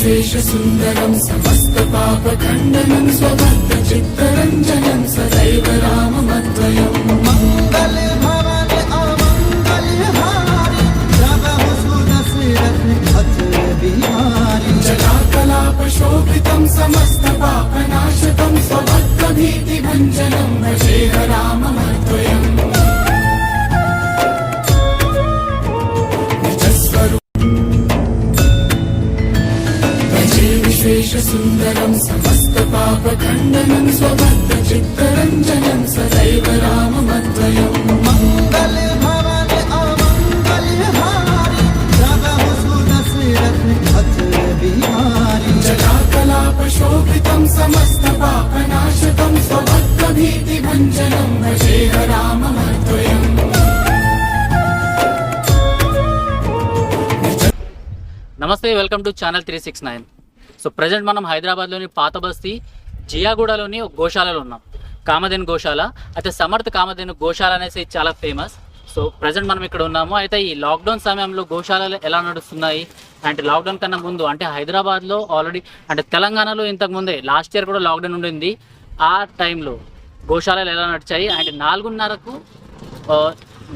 विशेषसुन्दरं समस्तपापखण्डनं स्वभक्तचित्तरञ्जनं सदैव राममद्वयम् मंगलभवन अमंगलहारी प्रभु सुदशरथ अचल बिहारी जटाकलापशोभितं समस्तपापनाशकं स्वभक्तभीतिभञ्जनं भजेह राममद्वयम् विशेषसुन्दरं समस्तपापखण्डनं स्वभक्तचित्तरञ्जनं सदैव राममद्वयम् मंगलभवन अमंगलहारी प्रभु सुदशरथ अचल बिहारी जटाकलापशोभितं समस्तपापनाशकं स्वभक्तभीतिभञ्जनं भजेह राममद्वयम् నమస్తే welcome to channel 369. So present మనం హైదరాబాద్లోని పాత బస్తీ జియాగూడలోని ఒక గోశాలలో ఉన్నాం, కామధేను గోశాల. అయితే సమర్థ్ కామధేను గోశాల అనేసి చాలా ఫేమస్. సో ప్రజెంట్ మనం ఇక్కడ ఉన్నాము. అయితే ఈ లాక్డౌన్ సమయంలో గోశాలలు ఎలా నడుస్తున్నాయి అంటే లాక్డౌన్ కన్నా ముందు అంటే హైదరాబాద్లో ఆల్రెడీ అంటే తెలంగాణలో ఇంతకుముందే లాస్ట్ ఇయర్ కూడా లాక్డౌన్ ఉండింది. ఆ టైంలో గోశాలలు ఎలా నడిచాయి అంటే 4:30కు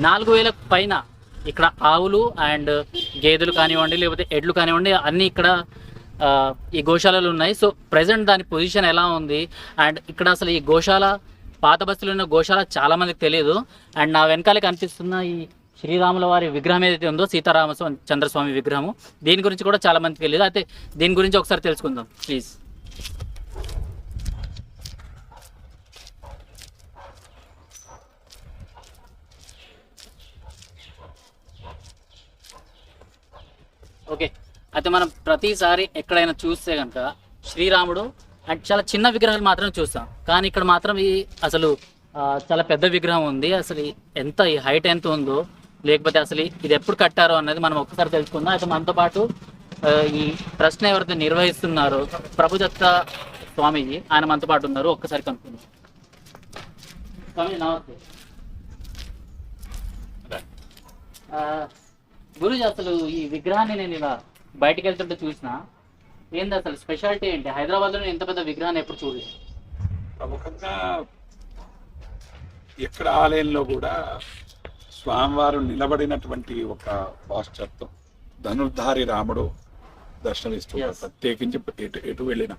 4,000 పైన ఇక్కడ ఆవులు అండ్ గేదెలు కానివ్వండి లేకపోతే ఎడ్లు కానివ్వండి అన్నీ ఇక్కడ ఈ గోశాలలు ఉన్నాయి. సో ప్రజెంట్ దాని పొజిషన్ ఎలా ఉంది అండ్ ఇక్కడ అసలు ఈ గోశాల పాత బస్తీలో ఉన్న గోశాల చాలామందికి తెలియదు. అండ్ నా వెనకాలే కనిపిస్తున్న ఈ శ్రీరాముల వారి విగ్రహం ఏదైతే ఉందో చంద్రస్వామి విగ్రహము, దీని గురించి కూడా చాలామందికి తెలియదు. అయితే దీని గురించి ఒకసారి తెలుసుకుందాం ప్లీజ్. ఓకే, అయితే మనం ప్రతిసారి ఎక్కడైనా చూస్తే కనుక శ్రీరాముడు అండ్ చాలా చిన్న విగ్రహాలు మాత్రమే చూస్తాం, కానీ ఇక్కడ మాత్రం ఈ అసలు చాలా పెద్ద విగ్రహం ఉంది. అసలు ఎంత ఈ హైట్ ఎంత ఉందో లేకపోతే అసలు ఇది ఎప్పుడు కట్టారో అన్నది మనం ఒక్కసారి తెలుసుకుందాం. అయితే మనతో పాటు ఈ ట్రస్ట్ని ఎవరైతే నిర్వహిస్తున్నారో ప్రభుదత్త స్వామీజీ, ఆయన మనతో పాటు ఉన్నారు. ఒక్కసారి కనుక్కుందాం. స్వామి నమస్తే. గురుజీ, అసలు ఈ విగ్రహాన్ని నేను ఇలా బయటికి వెళ్తుంటే చూసిన ఏంది అసలు స్పెషాలిటీ ఏంటి? హైదరాబాద్లో ఇంత పెద్ద విగ్రహాన్ని ఎప్పుడు చూడలేదు. ప్రముఖంగా ఎక్కడ ఆలయంలో కూడా స్వామివారు నిలబడినటువంటి ఒక పాశ్చర్తో ధనుర్ధారి రాముడు దర్శనమిస్తున్నారు. ప్రత్యేకించి ఎటు వెళ్ళిన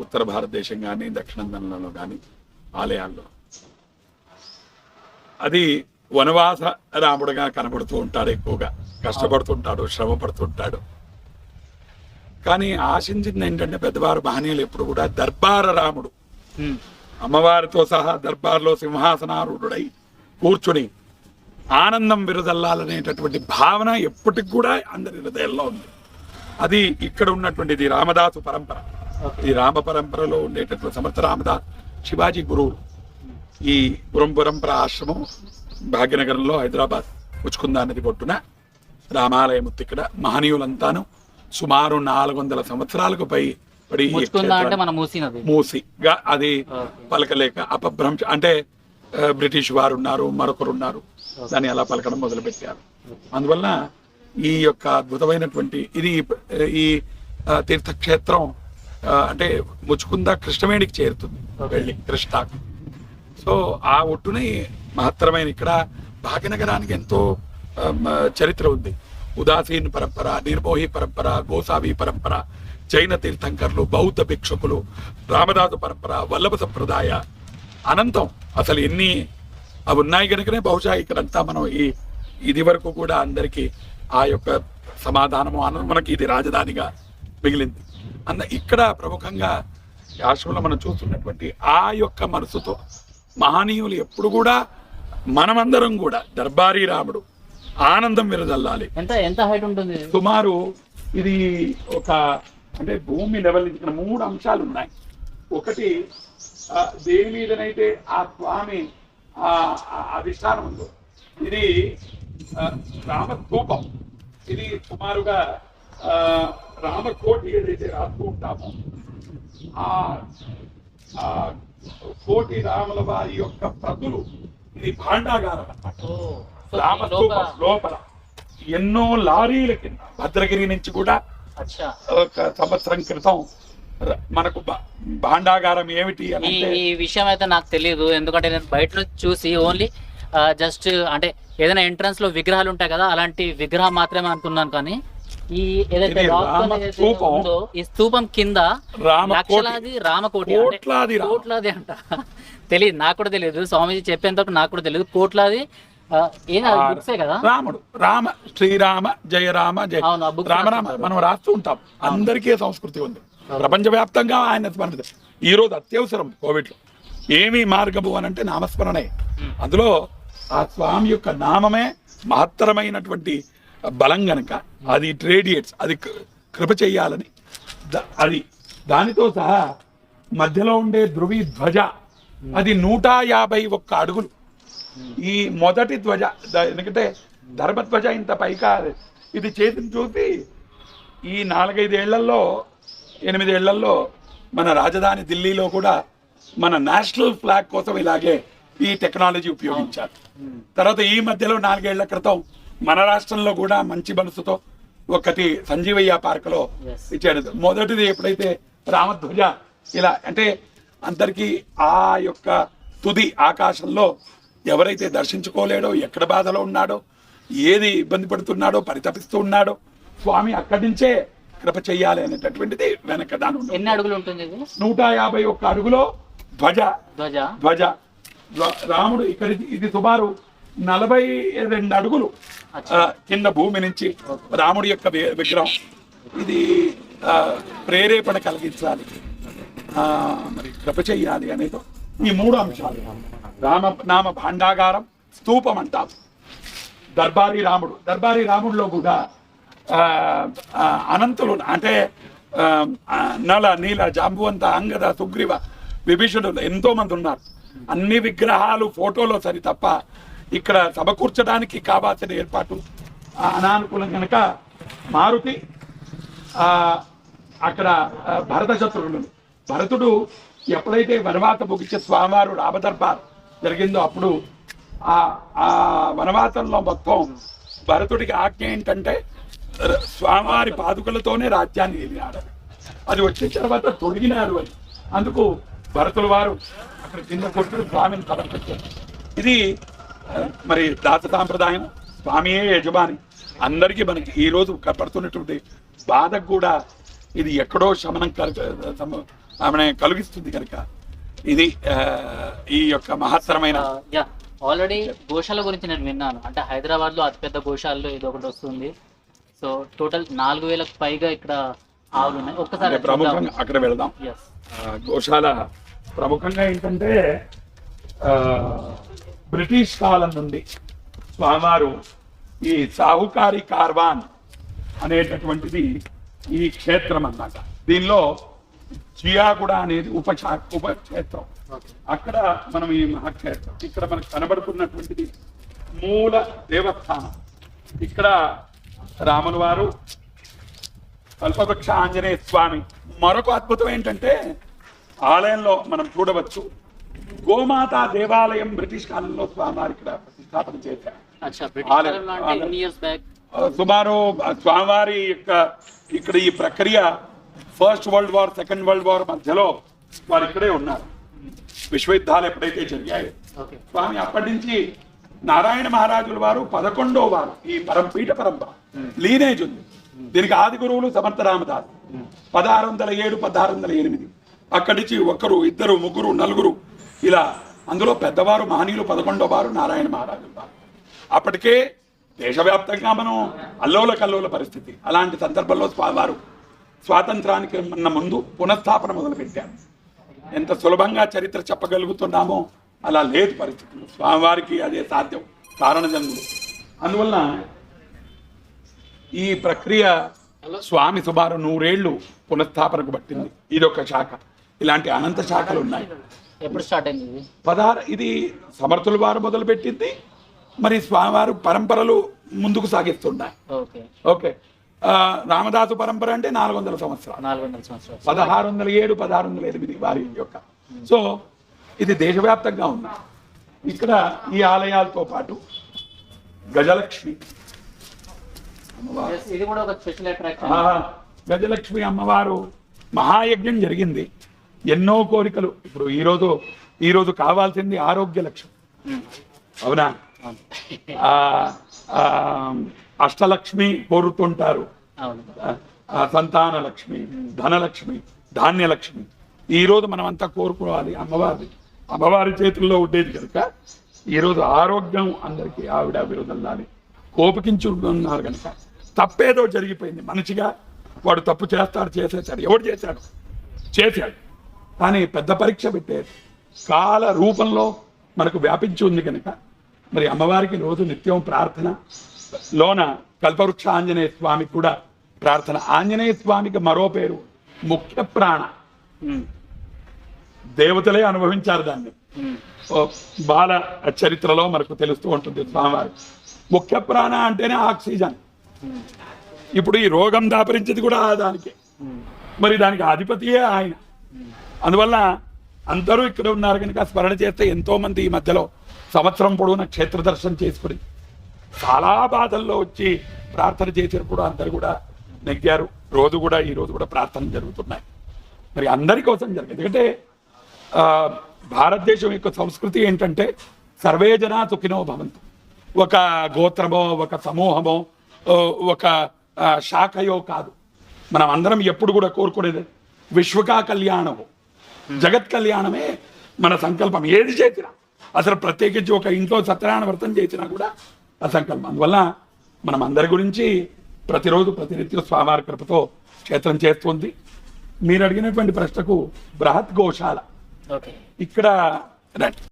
ఉత్తర భారతదేశం కానీ దక్షిణాంధ్రలో కానీ ఆలయాల్లో అది వనవాస రాముడుగా కనబడుతూ ఉంటాడు. ఎక్కువగా కష్టపడుతుంటాడు, శ్రమ పడుతుంటాడు. కానీ ఆశించింది ఏంటంటే పెద్దవారు మహనీయులు ఎప్పుడు కూడా దర్బార రాముడు, అమ్మవారితో సహా దర్బార్లో సింహాసనారూఢుడై కూర్చుని ఆనందం విరదల్లాలనేటటువంటి భావన ఎప్పటికి కూడా అందరి హృదయంలో ఉంది. అది ఇక్కడ ఉన్నటువంటిది రామదాసు పరంపర. ఈ రామ పరంపరలో ఉండేటటువంటి సమర్థ రామదాస్ శివాజీ గురువు. ఈ గురం పరంపర ఆశ్రమం భాగ్యనగరంలో హైదరాబాద్ ఉచ్చుకుందా నది పొట్టున రామాలయం ఇక్కడ మహనీయులంతాను సుమారు 400 సంవత్సరాలకు పడి మూసిగా అది పలకలేక అపభ్రంశ అంటే బ్రిటిష్ వారు ఉన్నారు, మరొకరు ఉన్నారు, దాన్ని అలా పలకడం మొదలుపెట్టారు. అందువలన ఈ యొక్క అద్భుతమైనటువంటి ఇది ఈ తీర్థక్షేత్రం అంటే ముచ్చుకుంద కృష్ణవేణికి చేరుతుంది, వెళ్ళి కృష్ణాకు. సో ఆ ఒట్టుని మహత్తరమైన ఇక్కడ భాగ్యనగరానికి ఎంతో చరిత్ర ఉంది. ఉదాసీన్ పరంపర, నిర్మోహి పరంపర, గోసావి పరంపర, జైన తీర్థంకర్లు, బౌద్ధ భిక్షకులు, రామదాసు పరంపర, వల్లభ సంప్రదాయ అనంతం అసలు ఎన్ని అవి ఉన్నాయి కనుకనే బహుశా ఇక్కడంతా మనం ఇది వరకు కూడా అందరికీ ఆ యొక్క సమాధానము మనకి ఇది రాజధానిగా మిగిలింది. ఇక్కడ ప్రముఖంగా ఆశ్రమంలో మనం చూస్తున్నటువంటి ఆ యొక్క మనసుతో మహనీయులు ఎప్పుడు కూడా మనమందరం కూడా దర్బారీ రాముడు ఆనందం విరదల్లాలి. ఎంత హైట్ ఉంటుంది? సుమారు ఇది ఒక అంటే భూమి లెవెల్ ఇక్కడ 3 అంశాలు ఉన్నాయి. ఒకటి దేని మీదనైతే ఆ స్వామి అధిష్టానం ఉందో ఇది రామస్తూపం. ఇది సుమారుగా రామకోటి ఏదైతే రాస్తూ ఉంటామో ఆ కోటి రాముల వారి యొక్క ప్రతులు ఇది భాండాగారం అన్నమాట. రామస్తూపం లోపల ఎన్నో లారీల కింద భద్రగిరి నుంచి కూడా అచ్చా. ఒక సంవత్సరం క్రితం మనకు భాండాగారం ఏమిటి ఈ అని ఈ విషయం అయితే నాకు తెలియదు, ఎందుకంటే నేను బయట నుంచి చూసి ఓన్లీ జస్ట్ అంటే ఏదైనా ఎంట్రన్స్ లో విగ్రహాలు ఉంటాయి కదా, అలాంటి విగ్రహం మాత్రమే అనుకున్నాను. కానీ ఈ ఏదైతే ఇది rock రామ అనేది స్తూపం. ఉందో, ఈ స్తూపం కింద లక్షలాది రామకోటి అంటే కోట్లాది అంట. తెలియదు, నాకు కూడా తెలియదు. స్వామీజీ చెప్పేంత నాకు కూడా తెలియదు. కోట్లాది బుక్సే కదా. రాముడు రామ శ్రీరామ జయ రామ జయ అవును, ఆ books రామ రామ మనం రాస్తూ ఉంటాం. అందరికీ సంస్కృతి ఉంది, ప్రపంచవ్యాప్తంగా ఆయన స్మరణ. ఈ రోజు అత్యవసరం కోవిడ్ లో ఏమి మార్గము అని అంటే నామస్మరణే. అందులో ఆ స్వామి యొక్క నామమే మహత్తరమైనటువంటి బలం గనక అది రేడియేట్స్, అది కృప చెయ్యాలని అది దానితో సహా మధ్యలో ఉండే ధృవి ధ్వజ అది 151 అడుగులు. ఈ మొదటి ధ్వజ ఎందుకంటే ధర్మధ్వజ ఇంత పైకా ఇది చేతిని చూసి ఈ 4-5 ఏళ్లలో 8 ఏళ్లలో మన రాజధాని ఢిల్లీలో కూడా మన నేషనల్ ఫ్లాగ్ కోసం ఇలాగే ఈ టెక్నాలజీ ఉపయోగించారు. తర్వాత ఈ మధ్యలో 4 ఏళ్ల క్రితం మన రాష్ట్రంలో కూడా మంచి మనసుతో ఒకటి సంజీవయ్య పార్కులో ఇచ్చాడు. మొదటిది ఎప్పుడైతే రామధ్వజ ఇలా అంటే అందరికీ ఆ యొక్క తుది ఆకాశంలో ఎవరైతే దర్శించుకోలేడో, ఎక్కడ బాధలో ఉన్నాడో, ఏది ఇబ్బంది పడుతున్నాడో, పరితపిస్తూ ఉన్నాడో, స్వామి అక్కడి నుంచే కృప చెయ్యాలి అనేటటువంటిది వెనక దాని ఎన్ని అడుగులు ఉంటుంది? 151 అడుగులో ధ్వజ ధ్వజ ధ్వజ రాముడు ఇక్కడ ఇది సుమారు 42 అడుగులు కింద భూమి నుంచి రాముడి యొక్క విగ్రహం. ఇది ప్రేరేపణ కలిగించాలి, మరి కృప చెయ్యాలి అనేది ఈ 3 అంశాలు. నామ భాండాగారం, స్తూపం అంటాం. దర్బారీ రాముడిలో కూడా అనంతులు అంటే నల, నీల, జాంబువంత, అంగద, సుగ్రీవ, విభీషణులు ఎంతో మంది ఉన్నారు. అన్ని విగ్రహాలు ఫోటోలో సరి తప్ప ఇక్కడ సమకూర్చడానికి కావాల్సిన ఏర్పాటు అనానుకూలం కనుక మారుతి అక్కడ భరత శత్రుఘ్నులు. భరతుడు ఎప్పుడైతే వనవాస ముగించే స్వామివారు రామదర్బార్ జరిగిందో అప్పుడు ఆ వనవాసంలో మొత్తం భరతుడికి ఆజ్ఞ ఏంటంటే స్వామివారి పాదుకలతోనే రాజ్యాన్ని ఏలినాడు. అది వచ్చిన తర్వాత తొడిగినారు అని. అందుకు భరతుల వారు అక్కడ కింద కొట్టుడు స్వామిని సమర్పించారు. ఇది మరి దాస సాంప్రదాయం. స్వామియే యజమాని అందరికీ. మనకి ఈ రోజు పడుతున్నటువంటి బాధకు కూడా ఇది ఎక్కడో శమనం కలిగిస్తుంది కనుక ఇది ఈ యొక్క మహత్తరమైన. ఆల్రెడీ గోశాల గురించి నేను విన్నాను. అంటే హైదరాబాద్ లో అతిపెద్ద గోశాలలో ఇది ఒకటి వస్తుంది. సో టోటల్ 4000కు పైగా ఇక్కడ ఆవులు ఉన్నాయి. ఒక్కసారి ప్రముఖంగా అక్కడ వెళదాం. గోశాల ప్రముఖంగా ఏంటంటే బ్రిటిష్ కాలం నుండి స్వామివారు ఈ సాహుకారి కార్వాన్ అనేటటువంటిది ఈ క్షేత్రం అన్నమాట. దీనిలో జియాగూడ అనేది ఉపక్షేత్రం. అక్కడ మనం ఈ మహాక్షేత్రం ఇక్కడ మనకు కనబడుతున్నటువంటిది మూల దేవస్థానం. ఇక్కడ రాముల వారు, కల్పవృక్ష ఆంజనేయ స్వామి. మరొక అద్భుతం ఏంటంటే ఆలయంలో మనం చూడవచ్చు గోమాత దేవాలయం బ్రిటిష్ కాలంలో స్వామివారి ఇక్కడ ప్రతిష్టాపన చేశారు. సుమారు స్వామివారి యొక్క ఇక్కడ ఈ ప్రక్రియ first world war, second world war మధ్యలో వారు ఇక్కడే ఉన్నారు. విశ్వయుద్ధాలు ఎప్పుడైతే జరిగాయో స్వామి అప్పటి నుంచి నారాయణ మహారాజుల వారు 11వ వారు ఈ పీఠ పరంపర లీనేజ్ ఉంది. దీనికి ఆది గురువులు సమర్థ రామదాసు 1607, 1608. అక్కడి నుంచి 1, 2, 3, 4 ఇలా. అందులో పెద్దవారు మహనీయులు 11వ వారు నారాయణ మహారాజుల వారు. అప్పటికే దేశవ్యాప్తంగా మనం అల్లోల కల్లోల పరిస్థితి. అలాంటి సందర్భంలో స్వామివారు స్వాతంత్రానికి ముందు పునఃస్థాపన మొదలుపెట్టారు. ఎంత సులభంగా చరిత్ర చెప్పగలుగుతున్నామో అలా లేదు పరిస్థితులు. స్వామివారికి అదే సాధ్యం, కారణజన్ముడు. అందువలన ఈ ప్రక్రియ స్వామి సుమారు 100 ఏళ్ళు పునఃస్థాపనకు పట్టింది. ఇదొక శాఖ. ఇలాంటి అనంత శాఖలు ఉన్నాయి. ఎప్పుడు స్టార్ట్ అయింది? 16. ఇది సమర్థుల వారు మొదలుపెట్టింది. మరి స్వామివారు పరంపరలు ముందుకు సాగిస్తున్నాయి. ఓకే. రామదాసు పరంపర అంటే 400 సంవత్సరాలు. 1607, 1608 వారి యొక్క. సో ఇది దేశవ్యాప్తంగా ఉంది. ఇక్కడ ఈ ఆలయాలతో పాటు గజలక్ష్మి, ఇది కూడా ఒక స్పెషల్ అట్రాక్షన్. గజలక్ష్మి అమ్మవారు మహాయజ్ఞం జరిగింది. ఎన్నో కోరికలు. ఇప్పుడు ఈరోజు కావాల్సింది ఆరోగ్య లక్ష్మి, అవునా? ఆ ఆ, అష్టలక్ష్మి కోరుతుంటారు, సంతాన లక్ష్మి, ధనలక్ష్మి, ధాన్యలక్ష్మి. ఈరోజు మనం అంతా కోరుకోవాలి అమ్మవారి చేతుల్లో ఉండేది కనుక ఈరోజు ఆరోగ్యం అందరికీ ఆవిడ విరుదల్లాలి కోపకించుకున్నారు కనుక తప్పేదో జరిగిపోయింది. మనిషిగా వాడు తప్పు చేసేసాడు. ఎవడు చేశాడు కానీ పెద్ద పరీక్ష పెట్టేది కాల రూపంలో మనకు వ్యాపించి ఉంది కనుక మరి అమ్మవారికి రోజు నిత్యం ప్రార్థన. లోన కల్పవృక్ష ఆంజనేయ స్వామికి కూడా ప్రార్థన. ఆంజనేయ స్వామికి మరో పేరు ముఖ్య ప్రాణ. దేవతలే అనుభవించారు దాన్ని. బాల చరిత్రలో మనకు తెలుస్తూ ఉంటుంది. స్వామివారి ముఖ్య ప్రాణ అంటేనే ఆక్సిజన్. ఇప్పుడు ఈ రోగం దాపరించేది కూడా దానికే. మరి దానికి అధిపతియే ఆయన. అందువల్ల అందరూ ఇక్కడ ఉన్నారు కనుక స్మరణ చేస్తే ఎంతో మంది ఈ మధ్యలో సంవత్సరం పొడవున క్షేత్ర దర్శనం చేసుకుని చాలా బాధల్లో వచ్చి ప్రార్థన చేసినప్పుడు అందరు కూడా నెగ్గారు. ఈ రోజు కూడా ప్రార్థనలు జరుగుతున్నాయి. మరి అందరి కోసం జరిగింది. ఎందుకంటే భారతదేశం యొక్క సంస్కృతి ఏంటంటే సర్వే జనా సుఖినో భవంతు. ఒక గోత్రమో, ఒక సమూహమో, ఒక శాఖయో కాదు. మనం అందరం ఎప్పుడు కూడా కోరుకునేది విశ్వకా కళ్యాణము, జగత్ కళ్యాణమే మన సంకల్పం. ఏది చేసినా, అసలు ప్రత్యేకించి ఒక ఇంట్లో సత్యనారాయణ వ్రతం చేసినా కూడా ఆ సంకల్పం. అందువల్ల మనం అందరి గురించి ప్రతిరోజు ప్రతినిత్యం స్వామివారి కృపతో క్షేత్రం చేస్తుంది. మీరు అడిగినటువంటి ప్రశ్నకు బృహత్ గోశాల ఇక్కడ రండి.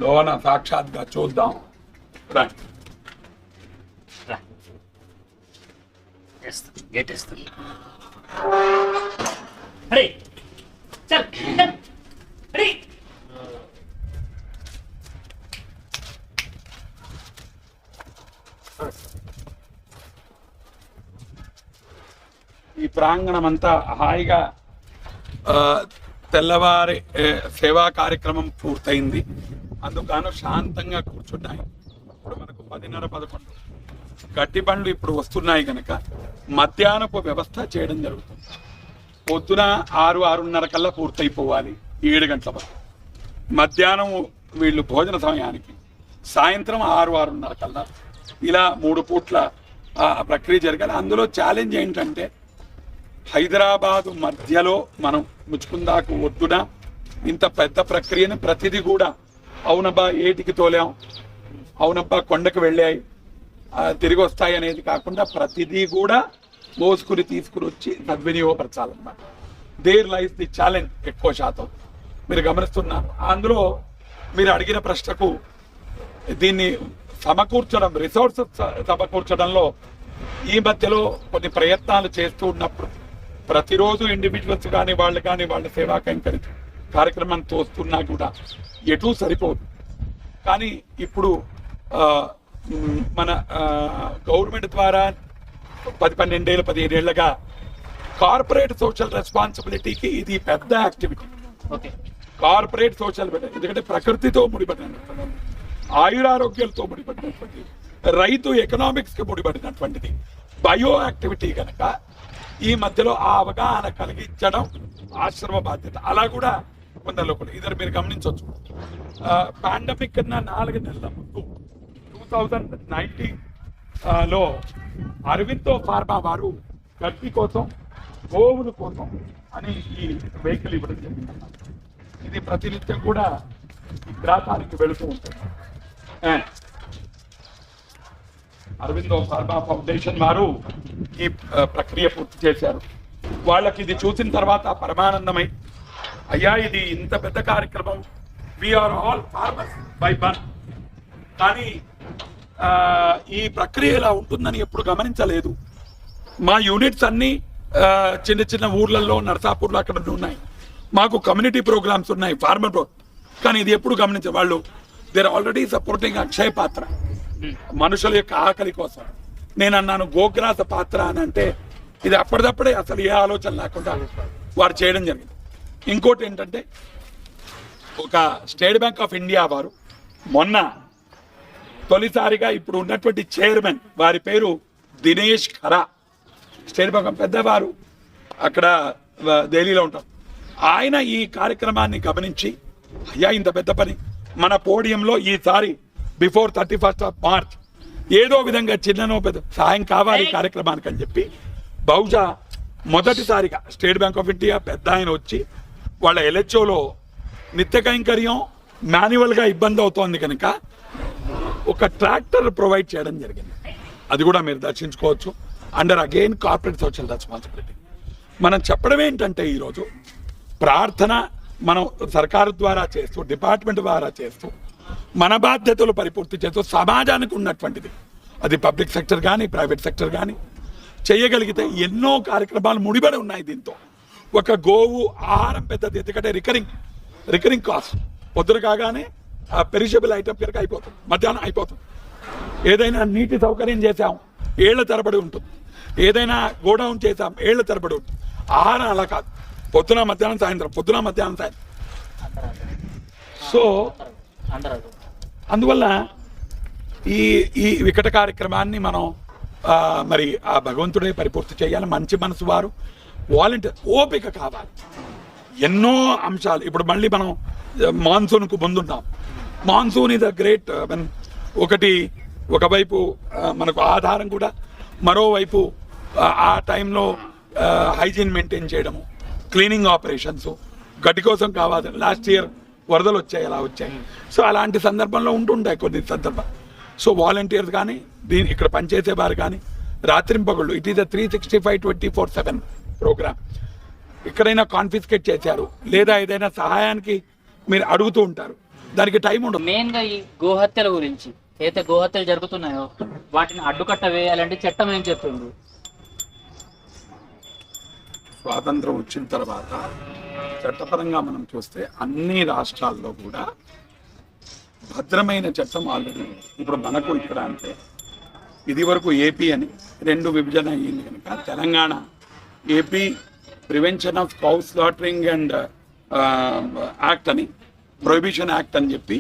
లోన సాక్షాత్గా చూద్దాం. రైట్, గేట్ వేస్తాను. అరే చల్ చల్ అరే ఈ ప్రాంగణం అంతా హాయిగా తెల్లవారి సేవా కార్యక్రమం పూర్తయింది. అందుకను శాంతంగా కూర్చున్నాయి. ఇప్పుడు మనకు 10:30-11 గట్టి బండ్లు ఇప్పుడు వస్తున్నాయి కనుక మధ్యాహ్నపు వ్యవస్థ చేయడం జరుగుతుంది. పొద్దున 6-6:30 కల్లా పూర్తయిపోవాలి, 7 గంటల వరకు. మధ్యాహ్నం వీళ్ళు భోజన సమయానికి, సాయంత్రం 6-6:30 కల్లా, ఇలా 3 పూట్ల ప్రక్రియ జరగాలి. అందులో ఛాలెంజ్ ఏంటంటే హైదరాబాదు మధ్యలో మనం ముచ్చుకుందాకు ఒడ్డున ఇంత పెద్ద ప్రక్రియను ప్రతిదీ కూడా అవునబ్బా ఏటికి తోలాం, అవునబ్బా కొండకు వెళ్ళాయి, తిరిగి వస్తాయి అనేది కాకుండా ప్రతిదీ కూడా మోసుకుని తీసుకుని వచ్చి సద్వినియోగపరచాలన్నమాట. There lies the challenge. ఎక్కువ శాతం మీరు గమనిస్తున్నారు. అందులో మీరు అడిగిన ప్రశ్నకు దీన్ని సమకూర్చడం, రిసోర్సెస్ సమకూర్చడంలో ఈ మధ్యలో కొన్ని ప్రయత్నాలు చేస్తూ ఉన్నప్పుడు ప్రతిరోజు ఇండివిజువల్స్ కానీ వాళ్ళు కానీ వాళ్ళ సేవా కైంకర్య కార్యక్రమాన్ని తోస్తున్నా కూడా ఎటూ సరిపోదు. కానీ ఇప్పుడు మన గవర్నమెంట్ ద్వారా 10-12 ఏళ్ళు 15 ఏళ్ళగా కార్పొరేట్ సోషల్ రెస్పాన్సిబిలిటీకి ఇది పెద్ద యాక్టివిటీ. కార్పొరేట్ సోషల్, ఎందుకంటే ప్రకృతితో ముడిపడినటువంటి, ఆయురారోగ్యాలతో ముడిపడినటువంటి, రైతు ఎకనామిక్స్ కి ముడిపడినటువంటిది బయో యాక్టివిటీ కనుక ఈ మధ్యలో ఆ అవగాహన కలిగించడం ఆశ్రమ బాధ్యత. అలా కూడా కొందరు ఇద్దరు మీరు గమనించవచ్చు. పాండమిక్ కన్నా 4 నెలల ముందు 2019లో అరవిందో ఫార్మా వారు గడ్డి కోసం, గోవుల కోసం అని ఈ వెహికల్ ఇవ్వడం జరిగింది. ఇది ప్రతినిత్యం కూడా ఈ గ్రామానికి వెళుతూ ఉంటుంది. అరవిందో ఫార్మా ఫౌండేషన్ వారు ఈ ప్రక్రియ పూర్తి చేశారు. వాళ్ళకి ఇది చూసిన తర్వాత పరమానందమై, అయ్యా ఇది ఇంత పెద్ద కార్యక్రమం, we are all farmers by birth, కానీ ఈ ప్రక్రియ ఇలా ఉంటుందని ఎప్పుడు గమనించలేదు. మా యూనిట్స్ అన్నీ చిన్న చిన్న ఊర్లలో, నర్సాపూర్లో అక్కడ ఉన్నాయి. మాకు కమ్యూనిటీ ప్రోగ్రామ్స్ ఉన్నాయి, ఫార్మర్ కానీ ఇది ఎప్పుడు గమనించారు. వాళ్ళు దేర్ ఆల్రెడీ సపోర్టింగ్ అక్షయ పాత్ర, మనుషుల యొక్క ఆకలి కోసం. నేను అన్నాను గోగ్రాస పాత్ర అని అంటే ఇది అప్పటిదప్పుడే అసలు ఏ ఆలోచన లేకుండా వారు చేయడం జరిగింది. ఇంకోటి ఏంటంటే ఒక స్టేట్ బ్యాంక్ ఆఫ్ ఇండియా వారు మొన్న తొలిసారిగా ఇప్పుడు ఉన్నటువంటి చైర్మన్, వారి పేరు దినేష్ ఖరా, స్టేట్ బ్యాంక్ పెద్దవారు, అక్కడ ఢిల్లీలో ఉంటారు. ఆయన ఈ కార్యక్రమాన్ని గమనించి, అయ్యా ఇంత పెద్ద పని మన పోడియంలో ఈసారి బిఫోర్ 31st of March ఏదో విధంగా చిన్ననో పెద్ద సహాయం కావాలి కార్యక్రమానికి అని చెప్పి బహుశా మొదటిసారిగా స్టేట్ బ్యాంక్ ఆఫ్ ఇండియా పెద్ద ఆయన వచ్చి వాళ్ళ ఎల్హెచ్ఓలో నిత్య కైంకర్యం మాన్యువల్గా ఇబ్బంది అవుతోంది కనుక ఒక ట్రాక్టర్ ప్రొవైడ్ చేయడం జరిగింది. అది కూడా మీరు దర్శించుకోవచ్చు. Under again corporate social responsibility. మనం చెప్పడం ఏంటంటే ఈరోజు ప్రార్థన మనం సర్కారు ద్వారా చేస్తూ, డిపార్ట్మెంట్ ద్వారా చేస్తూ, మన బాధ్యతలు పరిపూర్తి చేస్తూ సమాజానికి ఉన్నటువంటిది, అది పబ్లిక్ సెక్టర్ కానీ ప్రైవేట్ సెక్టర్ కానీ చేయగలిగితే ఎన్నో కార్యక్రమాలు ముడిపడి ఉన్నాయి దీంతో. ఒక గోవు ఆహారం పెద్దది, ఎందుకంటే రికరింగ్ కాస్ట్. పొద్దున కాగానే పెరిషబుల్ ఐటమ్ కనుక అయిపోతుంది, మధ్యాహ్నం అయిపోతుంది. ఏదైనా నీటి సౌకర్యం చేసాం ఏళ్ల తరబడి ఉంటుంది, ఏదైనా గోడౌన్ చేసాం ఏళ్ల తరబడి ఉంటుంది. ఆహారం అలా కాదు, పొద్దున మధ్యాహ్నం సాయంత్రం, పొద్దున మధ్యాహ్నం సాయంత్రం. సో అందువల్ల ఈ వికట కార్యక్రమాన్ని మనం మరి ఆ భగవంతుడే పరిపూర్తి చేయాలి. మంచి మనసు వారు, వాలంటీర్, ఓపిక కావాలి. ఎన్నో అంశాలు. ఇప్పుడు మళ్ళీ మనం మాన్సూన్కు ముందున్నాం. మాన్సూన్ ఇస్ అ గ్రేట్, ఒకవైపు మనకు ఆధారం కూడా, మరోవైపు ఆ టైంలో హైజీన్ మెయింటైన్ చేయడము, క్లీనింగ్ ఆపరేషన్స్, గడ్డి కోసం కావాలి. లాస్ట్ ఇయర్ వరదలు వచ్చాయి, అలా వచ్చాయి. సో అలాంటి సందర్భంలో ఉంటుంటాయి కొన్ని సందర్భాలు. సో వాలంటీర్స్ కానీ ఇక్కడ పనిచేసేవారు కానీ రాత్రింపగళ్ళు, ఇట్ ఈస్ అ 365/24/7 ప్రోగ్రామ్. ఎక్కడైనా కాన్ఫిస్కేట్ చేశారు లేదా ఏదైనా సహాయానికి మీరు అడుగుతూ ఉంటారు, దానికి టైం ఉండదు. మెయిన్ గా ఈ గోహత్యల గురించి ఏదైతే గోహత్యలు జరుగుతున్నాయో వాటిని అడ్డుకట్ట వేయాలంటే చట్టం ఏం చెప్తుంది? స్వాతంత్రం వచ్చిన తర్వాత చట్టపరంగా మనం చూస్తే అన్ని రాష్ట్రాల్లో కూడా భద్రమైన చట్టం ఆల్రెడీ ఉంది. ఇప్పుడు మనకు ఇక్కడ అంటే ఇది వరకు ఏపీ అని 2 విభజన అయ్యింది కనుక Telangana AP prevention of cow slaughtering and act అని, ప్రొహిబిషన్ యాక్ట్ అని చెప్పి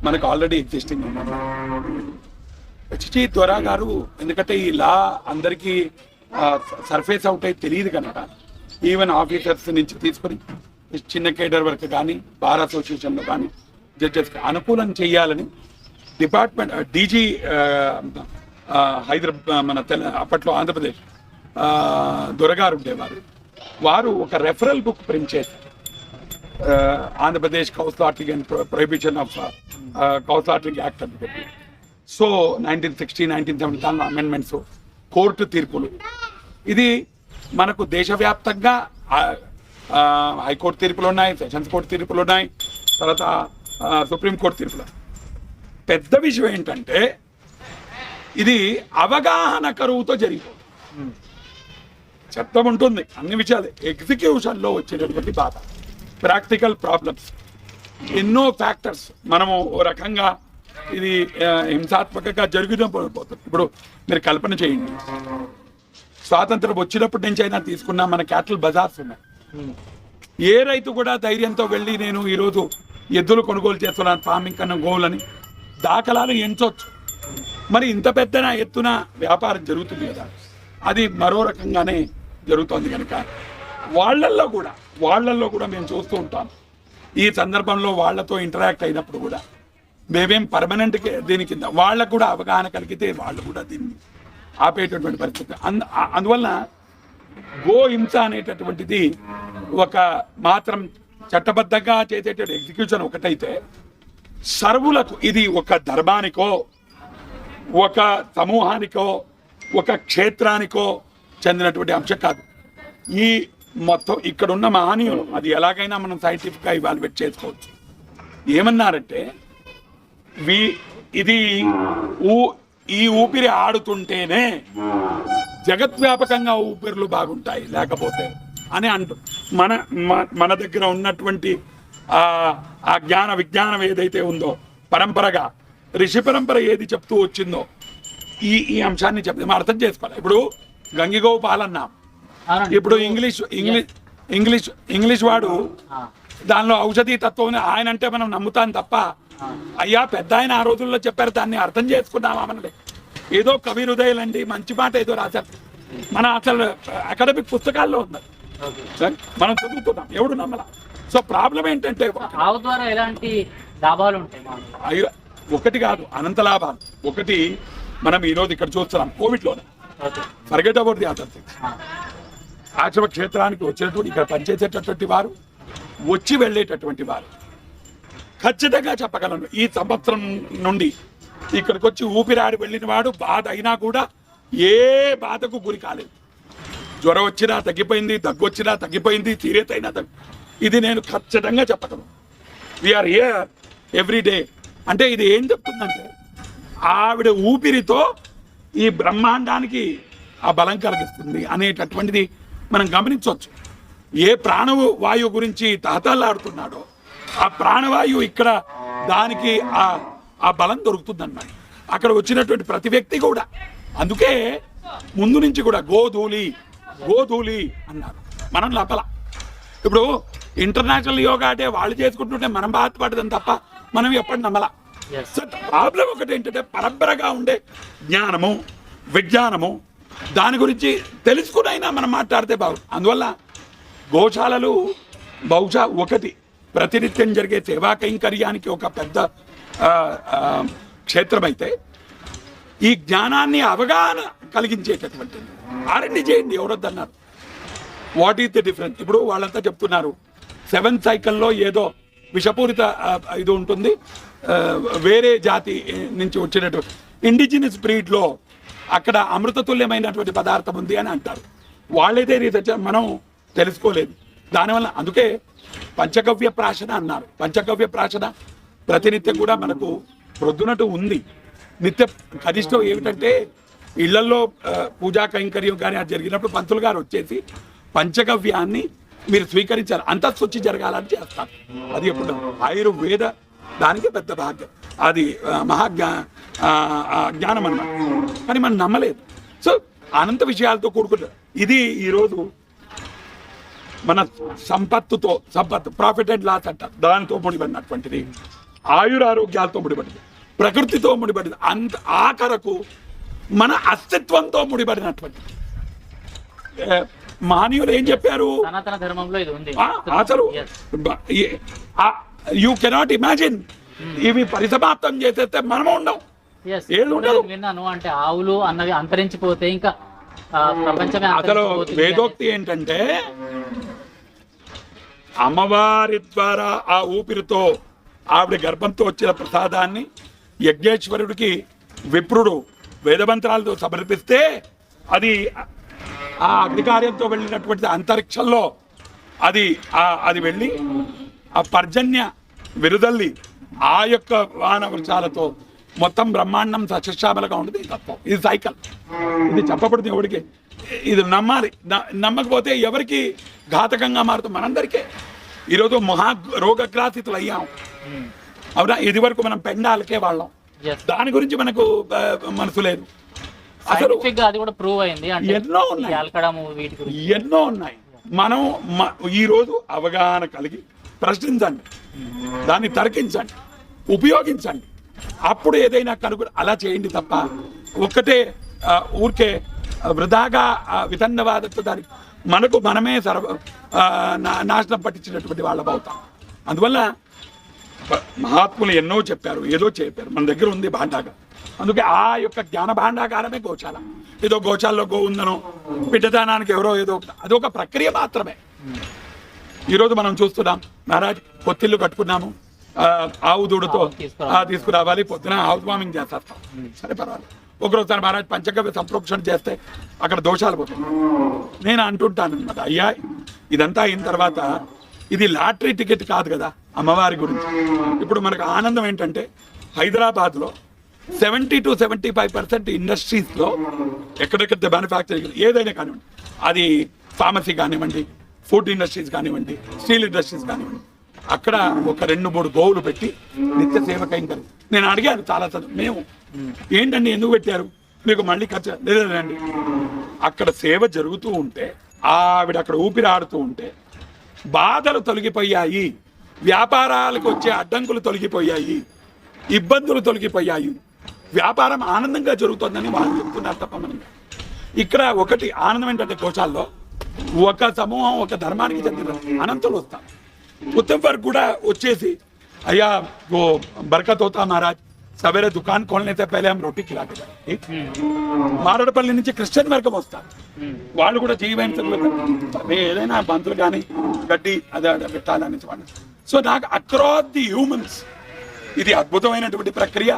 మనకు ఆల్రెడీ ఎగ్జిస్టింగ్ ఉంది. హెచ్టి త్వరా గారు ఎందుకంటే ఈ లా అందరికీ సర్ఫేస్ అవుట్ అయి తెలియదు కనుక ఈవెన్ ఆఫీసర్స్ నుంచి తీసుకొని చిన్న కేడర్ వరకు కానీ బార్ అసోసియేషన్లో కానీ జడ్జెస్కి అనుకూలం చేయాలని డిపార్ట్మెంట్ డీజీ హైదరాబాద్ మన అప్పట్లో ఆంధ్రప్రదేశ్ దొరగారు ఉండేవారు. వారు ఒక రెఫరల్ బుక్ ప్రింట్ చేశారు, Andhra Pradesh cow slaughtering and prohibition of cow slaughtering act అని చెప్పి. సో 1960, 1970 అమెండ్మెంట్స్, కోర్టు తీర్పులు, ఇది మనకు దేశవ్యాప్తంగా హైకోర్టు తీర్పులు ఉన్నాయి, సెషన్స్ కోర్టు తీర్పులు ఉన్నాయి, తర్వాత సుప్రీంకోర్టు తీర్పులు. పెద్ద విషయం ఏంటంటే ఇది అవగాహన కరువుతో జరిగిపోతుంది. చట్టం ఉంటుంది అన్ని విషయాలు, ఎగ్జిక్యూషన్లో వచ్చేటటువంటి బాధ, ప్రాక్టికల్ ప్రాబ్లమ్స్, ఎన్నో ఫ్యాక్టర్స్. మనము ఓ రకంగా ఇది హింసాత్మకంగా జరిగిపోతుంది. ఇప్పుడు మీరు కల్పన చేయండి, స్వాతంత్రం వచ్చినప్పటి నుంచి అయినా తీసుకున్నా మన క్యాటిల్ బజార్స్ ఉన్నాయి. ఏ రైతు కూడా ధైర్యంతో వెళ్ళి నేను ఈరోజు ఎద్దులు కొనుగోలు చేస్తున్నాను ఫార్మింగ్ కన్నా గోవులని దాఖలాలు ఎంచవచ్చు. మరి ఇంత పెద్ద ఎత్తున వ్యాపారం జరుగుతుంది కదా, అది మరో రకంగానే జరుగుతుంది కనుక వాళ్ళల్లో కూడా మేము చూస్తూ ఉంటాం. ఈ సందర్భంలో వాళ్ళతో ఇంటరాక్ట్ అయినప్పుడు కూడా మేమేం పర్మనెంట్గా దీని కింద వాళ్ళకు కూడా అవగాహన కలిగితే వాళ్ళు కూడా దీన్ని ఆపేటటువంటి పరిస్థితి. అందువలన గో హింస అనేటటువంటిది ఒక మాత్రం చట్టబద్ధంగా చేసేటటువంటి ఎగ్జిక్యూషన్ ఒకటైతే, సర్వులకు ఇది ఒక ధర్మానికో ఒక సమూహానికో ఒక క్షేత్రానికో చెందినటువంటి అంశం కాదు. ఈ మొత్తం ఇక్కడున్న మహనీయులు అది ఎలాగైనా మనం సైంటిఫిక్గా ఇవాల్యుయేట్ చేసుకోవచ్చు. ఏమన్నారంటే ఇది ఈ ఊపిరి ఆడుతుంటేనే జగద్వ్యాపకంగా ఊపిరులు బాగుంటాయి, లేకపోతే అని అంటూ మన దగ్గర ఉన్నటువంటి ఆ జ్ఞాన విజ్ఞానం ఏదైతే ఉందో పరంపరగా ఋషి పరంపర ఏది చెప్తూ వచ్చిందో ఈ అంశాన్ని చెప్తే మనం అర్థం చేసుకోవాలి. ఇప్పుడు గంగిగోవు పాలన్నాం, ఇప్పుడు ఇంగ్లీష్ వాడు దానిలో ఔషధీ తత్వం ఆయన అంటే మనం నమ్ముతాం తప్ప, అయ్యా పెద్ద ఆయన ఆ రోజుల్లో చెప్పారు దాన్ని అర్థం చేసుకున్నామా మనలే. ఏదో కవి హృదయాలండి మంచి మాట ఏదో రాశారు, మన అసలు అకాడమిక్ పుస్తకాల్లో ఉంది, మనం చదువుతున్నాం, ఎవడు నమ్మలా. సో ప్రాబ్లం ఏంటంటే ఆవు ద్వారా ఎలాంటి లాభాలు ఉంటాయి? అయ్యో ఒకటి కాదు, అనంత లాభాలు. ఒకటి మనం ఈరోజు ఇక్కడ చూస్తున్నాం కోవిడ్లోనే, forget about the other things. ఆశ్రమ క్షేత్రానికి వచ్చినటువంటి ఇక్కడ పనిచేసేటటువంటి వారు, వచ్చి వెళ్ళేటటువంటి వారు ఖచ్చితంగా చెప్పగలను, ఈ సంవత్సరం నుండి ఇక్కడికి వచ్చి ఊపిరాడి వెళ్ళిన వాడు బాధ అయినా కూడా ఏ బాధకు గురి కాలేదు. జ్వరం వచ్చినా తగ్గిపోయింది, దగ్గు వచ్చినా తగ్గిపోయింది, సీరియస్ అయినా ఇది నేను ఖచ్చితంగా చెప్పగలను. We are here every day. అంటే ఇది ఏం చెప్తుందంటే ఆవిడ ఊపిరితో ఈ బ్రహ్మాండానికి ఆ బలం కలిగిస్తుంది అనేటటువంటిది మనం గమనించవచ్చు. ఏ ప్రాణవాయువు గురించి తహతలాడుతున్నాడో ఆ ప్రాణవాయువు ఇక్కడ దానికి ఆ బలం దొరుకుతుందన్నమాట అక్కడ వచ్చినటువంటి ప్రతి వ్యక్తి కూడా. అందుకే ముందు నుంచి కూడా గోధూలి అన్నారు, మనం లోపల. ఇప్పుడు ఇంటర్నేషనల్ యోగా అంటే వాళ్ళు చేసుకుంటుంటే మనం బాధపడదాం తప్ప మనం ఎప్పటి నమ్మలా. సో ప్రాబ్లం ఒకటి ఏంటంటే పరంపరగా ఉండే జ్ఞానము విజ్ఞానము దాని గురించి తెలుసుకునైనా మనం మాట్లాడితే బాగుంది. అందువల్ల గోశాలలు బహుశా ఒకటి ప్రతినిత్యం జరిగే సేవా కైంకర్యానికి ఒక పెద్ద క్షేత్రమైతే ఈ జ్ఞానాన్ని అవగాహన కలిగించేటటువంటి ఆరండి చేయండి, ఎవరొద్దన్నారు. What is the difference? ఇప్పుడు వాళ్ళంతా చెప్తున్నారు 7th సైకిల్లో ఏదో విషపూరిత ఇది ఉంటుంది, వేరే జాతి నుంచి వచ్చినట్టు ఇండిజినస్ బ్రీడ్లో అక్కడ అమృతతుల్యమైనటువంటి పదార్థం ఉంది అని అంటారు. వాళ్ళైతే రీసెర్చ్ మనం తెలుసుకోలేదు దానివల్ల. అందుకే పంచగవ్య ప్రాశన అన్నారు. పంచగవ్య ప్రాశన ప్రతినిత్యం కూడా మనకు ప్రొద్దునట్టు ఉంది. నిత్య కనిష్టం ఏమిటంటే ఇళ్లలో పూజా కైంకర్యం కానీ అది జరిగినప్పుడు పంతులు గారు వచ్చేసి పంచగవ్యాన్ని మీరు స్వీకరించారు, అంతఃశుచి జరగాలని చేస్తారు. అది ఎప్పుడు ఆయుర్వేద దానికి పెద్ద భాగ్యం, అది జ్ఞానం అన్నమాట. కానీ మనం నమ్మలేదు. సో అనంత విషయాలతో కూడుకుంటారు. ఇది ఈరోజు మన సంపత్తు ప్రాఫిట్ అండ్ లాస్ అంటారు, దానితో ముడిపడినటువంటిది. ఆయురారోగ్యాలతో ముడిపడింది, ప్రకృతితో ముడిపడింది, అంత ఆఖరకు మన అస్తిత్వంతో ముడిపడినటువంటిది. మహనీయులు ఏం చెప్పారు? సనాతన ధర్మంలో ఇది ఉంది. అసలు యూ కెనాట్ ఇమాజిన్, ఇవి పరిసమాప్తం చేసేస్తే మనము ఉండవు. విన్నాను, అంటే ఆవులు అన్నవి అంతరించిపోతే ఇంకా ప్రపంచమే. అసలు వేదోక్తి ఏంటంటే అమ్మవారి ద్వారా ఆ ఊపిరితో ఆవిడ గర్భంతో వచ్చిన ప్రసాదాన్ని యజ్ఞేశ్వరుడికి విప్రుడు వేదమంత్రాలతో సమర్పిస్తే అది ఆ అగ్నికార్యంతో వెళ్ళినటువంటి అంతరిక్షంలో అది వెళ్ళి ఆ పర్జన్య విరుదల్లి ఆ యొక్క వాన వృక్షాలతో మొత్తం బ్రహ్మాండం సస్యశ్యామలుగా ఉంటుంది. ఇది తత్వం, ఇది సైకిల్. ఇది చెప్పబడుతుంది ఎవరికి, ఇది నమ్మాలి. నమ్మకపోతే ఎవరికి ఘాతకంగా మారుతుంది? మనందరికీ. ఈరోజు రోగగ్రాసితులు అయ్యాం, అవునా? ఇది వరకు మనం పెండాలకే వాళ్ళం, దాని గురించి మనకు మనసు లేదు. అసలు అది కూడా ప్రూవ్ అయింది. ఎన్నో ఉన్నాయి. మనం ఈరోజు అవగాహన కలిగి ప్రశ్నించండి, దాన్ని తర్కించండి, ఉపయోగించండి. అప్పుడు ఏదైనా కనుగొని అలా చేయండి తప్ప ఒక్కటే ఊరికే వృధాగా వితండవాదతో దానికి మనకు మనమే నాశనం పట్టించినటువంటి వాళ్ళం అవుతాం. అందువల్ల మహాత్ములు ఎన్నో చెప్పారు, ఏదో చెప్పారు. మన దగ్గర ఉంది భాండాగారం. అందుకే ఆ యొక్క జ్ఞాన భాండాగారమే గోశాల. ఏదో గోశాలలో గో ఉందనో పిట్టదానానికి ఎవరో ఏదో అదొక ప్రక్రియ మాత్రమే. ఈరోజు మనం చూస్తున్నాం, మహారాజ్ కొత్తిల్లు కట్టుకున్నాము, ఆవు దూడతో తీసుకురావాలి, పొద్దున హౌస్ వార్మింగ్ చేస్తారు. సరే పర్వాలేదు. ఒకరోజు మహారాజ్ పంచగవ్య సంప్రోక్షణ చేస్తే అక్కడ దోషాలు పోతాయి. నేను అంటుంటాను అనమాట, అయ్యా ఇదంతా అయిన తర్వాత ఇది లాటరీ టికెట్ కాదు కదా అమ్మవారి గురించి. ఇప్పుడు మనకు ఆనందం ఏంటంటే హైదరాబాద్లో 70 to 75% ఇండస్ట్రీస్లో ఎక్కడెక్కడ మ్యానుఫ్యాక్చరింగ్ ఏదైనా కానివ్వండి, అది ఫార్మసీ కానివ్వండి, ఫుడ్ ఇండస్ట్రీస్ కానివ్వండి, స్టీల్ ఇండస్ట్రీస్ కానివ్వండి, అక్కడ ఒక 2-3 గోవులు పెట్టి నిత్య సేవ కైంకర్యం. నేను అడిగాను చాలా మేము ఏంటండి ఎందుకు పెట్టారు, మీకు మళ్ళీ ఖర్చు లేదండి. అక్కడ సేవ జరుగుతూ ఉంటే ఆవిడ అక్కడ ఊపిరాడుతూ ఉంటే బాధలు తొలగిపోయాయి, వ్యాపారాలకు వచ్చే అడ్డంకులు తొలగిపోయాయి, ఇబ్బందులు తొలగిపోయాయి, వ్యాపారం ఆనందంగా జరుగుతుందని వాళ్ళు చెప్తున్నారు తప్ప మనం. ఇక్కడ ఒకటి ఆనందం ఏంటంటే గోశాల్లో ఒక సమూహం ఒక ధర్మానికి చెందిన అనంతులు వస్తారు. उत्तम पर गुड़ा వచ్చేసి అయ్యా वो बरकत होता महाराज सवेरे दुकान खोलने से पहले हम रोटी खिलाते थे. మారడపల్లి నుంచి క్రిస్టియన్ వర్గం వస్తారు, వాళ్ళు కూడా జీవహింసలు ఏదైనా బంతులు కానీ గడ్డి అదే పెట్టాలని. సో నాకు అక్రాస్ ది హ్యూమన్స్ ఇది అద్భుతమైనటువంటి ప్రక్రియ.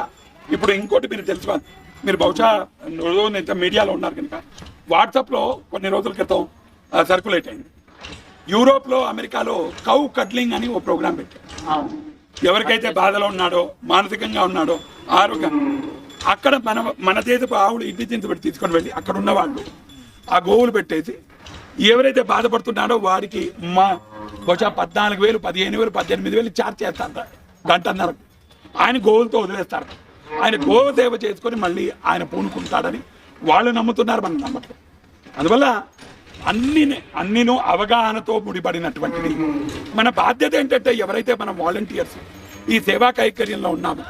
ఇప్పుడు ఇంకోటి మీరు తెలుసుకోవాలి, మీరు బహుశా మీడియాలో ఉన్నారు కనుక వాట్సాప్లో కొన్ని రోజుల క్రితం సర్క్యులేట్ అయింది. యూరోప్లో అమెరికాలో కౌ కడ్లింగ్ అని ఓ ప్రోగ్రామ్ పెట్టారు. ఎవరికైతే బాధలో ఉన్నాడో మానసికంగా ఉన్నాడో ఆరోగ్యం, అక్కడ మన దేశపు ఆవులు ఇంటి తీసుకొని వెళ్ళి అక్కడ ఉన్న వాళ్ళు ఆ గోవులు పెట్టేసి ఎవరైతే బాధపడుతున్నాడో వారికి బహుశా 14,000, 15,000, 18,000 ఛార్జ్ చేస్తారు గంటన్నర. ఆయన గోవులతో వదిలేస్తారు. ఆయన గోవు సేవ చేసుకొని మళ్ళీ ఆయన పూనుకుంటాడని వాళ్ళు నమ్ముతున్నారు, మనం నమ్మకం. అందువల్ల అన్నిను అవగాహనతో ముడిపడినటువంటిది. మన బాధ్యత ఏంటంటే ఎవరైతే మనం వాలంటీర్స్ ఈ సేవా కైంకర్యంలో ఉన్నామో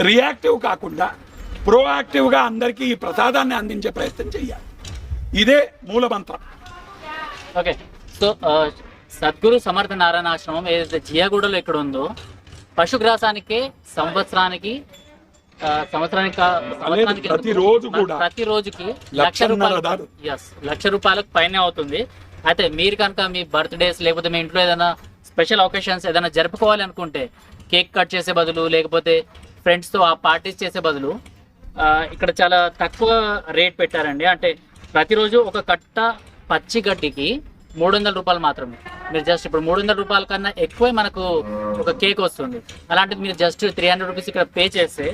రియాక్టివ్ కాకుండా ప్రోయాక్టివ్గా అందరికీ ఈ ప్రసాదాన్ని అందించే ప్రయత్నం చేయాలి. ఇదే మూల మంత్రం. ఓకే, సో సద్గురు సమర్థ నారాయణ ఆశ్రమం ఏదైతే జియాగూడలో ఇక్కడ ఉందో పశుగ్రాసానికి సంవత్సరానికి ప్రతి రోజుకి ₹1,00,000 పైన అవుతుంది. అయితే మీరు కనుక మీ బర్త్డేస్ లేకపోతే మీ ఇంట్లో ఏదైనా స్పెషల్ ఒకేషన్స్ ఏదైనా జరుపుకోవాలి అనుకుంటే కేక్ కట్ చేసే బదులు లేకపోతే ఫ్రెండ్స్తో ఆ పార్టీస్ చేసే బదులు ఇక్కడ చాలా తక్కువ రేట్ పెట్టారండి. అంటే ప్రతిరోజు ఒక కట్ట పచ్చి గడ్డికి ₹300 మాత్రమే. మీరు జస్ట్ ఇప్పుడు 300 రూపాయల కన్నా ఎక్కువే మనకు ఒక కేక్ వస్తుంది. అలాంటిది మీరు జస్ట్ 300 రూపీస్ ఇక్కడ పే చేస్తే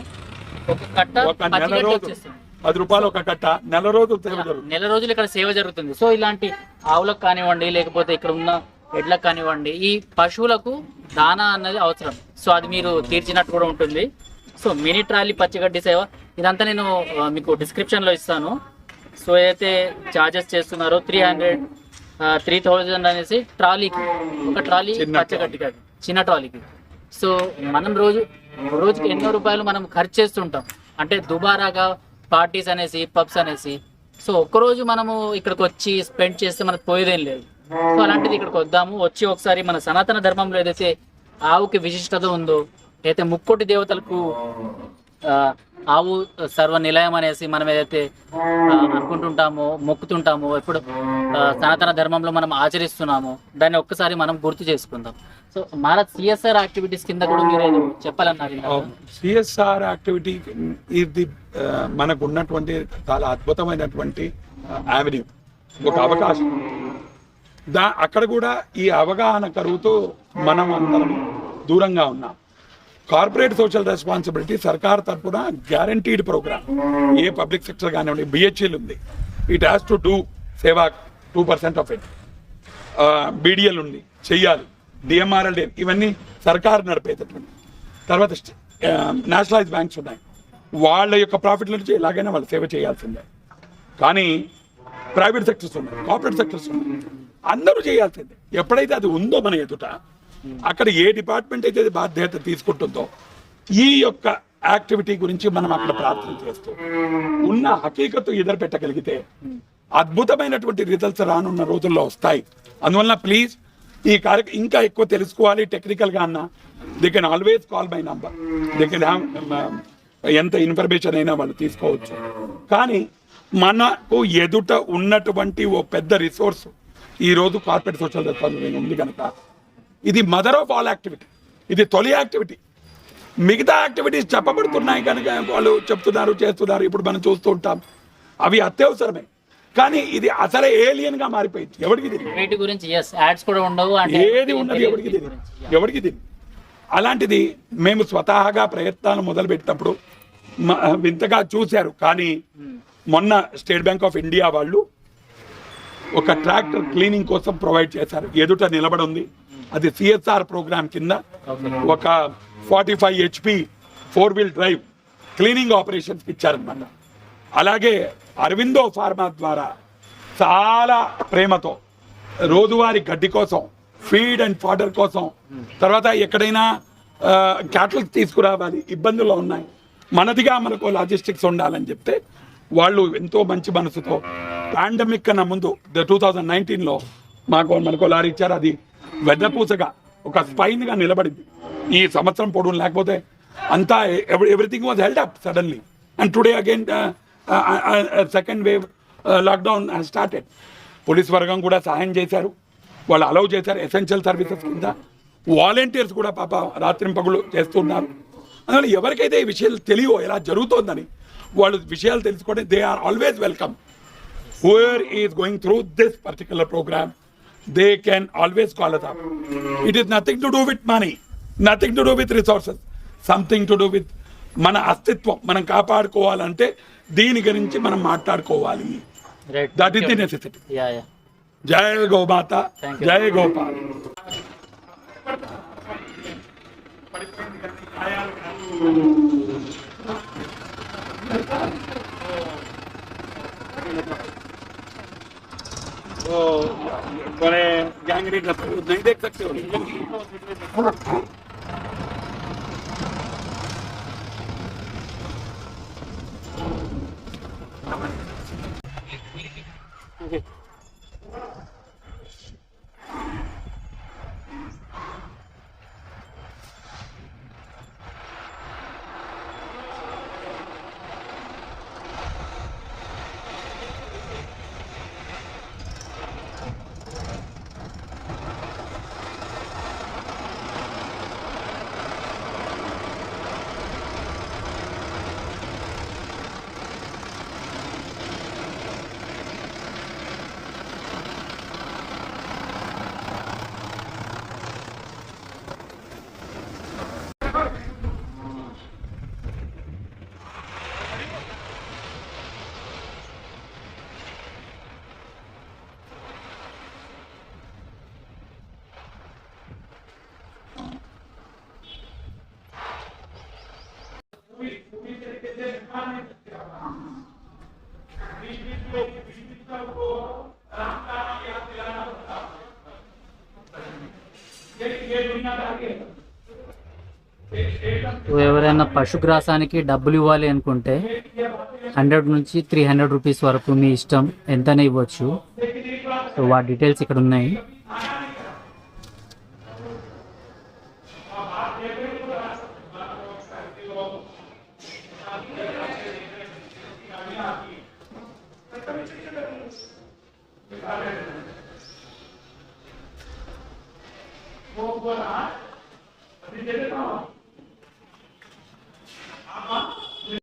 ఒక కట్ట ఒక నెల పచ్చిగడ్డి రోజు వచ్చేస్తుంది. 10 రూపాయలు ఒక కట్ట, నెల రోజులు సేవ జరుగుతుంది. నెల రోజులు ఇక్కడ సేవ జరుగుతుంది. సో ఇలాంటి ఆవులకు కానివ్వండి, లేకపోతే ఇక్కడ ఉన్న ఎడ్లకు కానివ్వండి, ఈ పశువులకు దానా అన్నది అవసరం. సో అది మీరు తీర్చినట్టు కూడా ఉంటుంది. సో మినీ ట్రాలీ పచ్చిగడ్డి సేవ ఇదంతా నేను మీకు డిస్క్రిప్షన్లో ఇస్తాను. సో ఏదైతే ఛార్జెస్ చేస్తున్నారో 3,000 అనేసి ట్రాలీకి, ఒక ట్రాలీ పచ్చగడ్డికి, అది చిన్న ట్రాలీకి. సో మనం రోజుకి ఎన్నో రూపాయలు మనం ఖర్చు చేస్తుంటాం, అంటే దుబారాగా పార్టీస్ అనేసి, పబ్స్ అనేసి. సో ఒక్కరోజు మనము ఇక్కడికి వచ్చి స్పెండ్ చేస్తే మనకు పోయేదేం లేదు. సో అలాంటిది ఇక్కడికి వద్దాము, వచ్చి ఒకసారి మన సనాతన ధర్మంలో ఏదైతే ఆవుకి విశిష్టత ఉందో, అయితే ముక్కోటి దేవతలకు ఆవు సర్వ నిలయం అనేసి మనం ఏదైతే అనుకుంటుంటామో, మొక్కుతుంటామో, ఇప్పుడు సనాతన ధర్మంలో మనం ఆచరిస్తున్నామో దాన్ని ఒక్కసారి మనం గుర్తు చేసుకుందాం. సో మన సిఎస్ఆర్ యాక్టివిటీస్ కింద కూడా మీరు ఏదో చెప్పాలన్నారు. సిఎస్ఆర్ యాక్టివిటీ ఇది మనకు ఉన్నటువంటి చాలా అద్భుతమైనటువంటి యావెన్యూ, ఒక అవకాశం. అక్కడ కూడా ఈ అవగాహన కరువుతో మనం అందరం దూరంగా ఉన్నాం. కార్పొరేట్ సోషల్ రెస్పాన్సిబిలిటీ సర్కార్ తరఫున గ్యారంటీడ్ ప్రోగ్రామ్, ఏ పబ్లిక్ సెక్టర్ కానివ్వండి, బిహెచ్ఎల్ ఉంది, ఇట్ హ్యాస్ టు డూ సేవా 2% ఆఫ్ ఇట్. బీడిఎల్ ఉంది, చెయ్యాలి. డిఎంఆర్ఎల్ ఇవన్నీ సర్కార్ నడిపేటటువంటి. తర్వాత నేషనలైజ్ బ్యాంక్స్ ఉన్నాయి, వాళ్ళ యొక్క ప్రాఫిట్ల నుంచి ఎలాగైనా వాళ్ళు సేవ చేయాల్సిందే. కానీ ప్రైవేట్ సెక్టర్స్ ఉన్నాయి, కార్పొరేట్ సెక్టర్స్ ఉన్నాయి, అందరూ చేయాల్సిందే. ఎప్పుడైతే అది ఉందో మన ఎదుట, అక్కడ ఏ డిపార్ట్మెంట్ అయితే బాధ్యత తీసుకుంటుందో ఈ యొక్క యాక్టివిటీ గురించి మనం అక్కడ ప్రార్థన చేస్తూ ఉన్న హకీకత్తు ఎదురు పెట్టగలిగితే అద్భుతమైనటువంటి రిజల్ట్స్ రానున్న రోజుల్లో వస్తాయి. అందువల్ల ప్లీజ్ ఈ కార్యక్రమం ఇంకా ఎక్కువ తెలుసుకోవాలి టెక్నికల్గా అన్న, they can always call my number, they can have ఎంత ఇన్ఫర్మేషన్ అయినా వాళ్ళు తీసుకోవచ్చు. కానీ మనకు ఎదుట ఉన్నటువంటి ఓ పెద్ద రిసోర్స్ ఈరోజు కార్పొరేట్ సోషల్ రెస్పాన్సిబిలిటీ ఉంది కనుక ఇది మదర్ ఆఫ్ ఆల్ యాక్టివిటీ, ఇది తొలి యాక్టివిటీ. మిగతా యాక్టివిటీస్ చెప్పబడుతున్నాయి కనుక వాళ్ళు చెప్తున్నారు, చేస్తున్నారు, ఇప్పుడు మనం చూస్తూ ఉంటాం, అవి అత్యవసరమే. కానీ ఇది అసలే ఏలియన్ గా మారిపోయింది. ఎవరికి తెలియదు, ఏది ఉన్నది ఎవరికి తెలియదు, ఎవరికి తెలియదు. అలాంటిది మేము స్వతహాగా ప్రయత్నాలు మొదలుపెట్టినప్పుడు వింతగా చూశారు. కానీ మొన్న స్టేట్ బ్యాంక్ ఆఫ్ ఇండియా వాళ్ళు ఒక ట్రాక్టర్ క్లీనింగ్ కోసం ప్రొవైడ్ చేశారు, ఎదుట నిలబడి ఉంది. అది సిఎస్ఆర్ ప్రోగ్రామ్ కింద ఒక 45 HP 4-wheel డ్రైవ్ క్లీనింగ్ ఆపరేషన్స్కి ఇచ్చారనమాట. అలాగే అరవిందో ఫార్మా ద్వారా చాలా ప్రేమతో రోజువారీ గడ్డి కోసం, ఫీడ్ అండ్ ఫాడర్ కోసం, తర్వాత ఎక్కడైనా క్యాటిల్ తీసుకురావాలి, ఇబ్బందులు ఉన్నాయి, మనదిగా మనకు లాజిస్టిక్స్ ఉండాలని చెప్తే వాళ్ళు ఎంతో మంచి మనసుతో పాండమిక్ కన్నా ముందు 2019లో మనకు లారీ ఇచ్చారు. అది వెన్నపూసగా ఒక స్పైన్గా నిలబడింది ఈ సంవత్సరం పొడవును. లేకపోతే అంతా everything was held up suddenly. And today again second wave lockdown started. Police వర్గం కూడా సహాయం చేశారు, వాళ్ళు అలౌ చేశారు ఎసెన్షియల్ సర్వీసెస్ కింద. వాలంటీర్స్ కూడా పాప రాత్రింపగులు చేస్తున్నారు. అందువల్ల ఎవరికైతే ఈ విషయాలు తెలియవో ఎలా జరుగుతోందని వాళ్ళు విషయాలు తెలుసుకోవడం, they are always welcome. Whoever is going through this particular programme, they can always call us up. It is nothing to do with money, nothing to do with resources, something to do with మన అస్తిత్వం మనం కాపాడుకోవాలంటే దీని గురించి మనం మాట్లాడుకోవాలి. That is the necessity. జై గోమాత, జై గోపాల్. तो बड़े गैंगरेप नहीं देख सकते हो. సో ఎవరైనా పశుగ్రాసానికి డబ్బులు ఇవ్వాలి అనుకుంటే 100 నుంచి 300 రూపీస్ వరకు మీ ఇష్టం ఎంతనే ఇవ్వచ్చు. సో వాటి డీటెయిల్స్ ఇక్కడ ఉన్నాయి. అది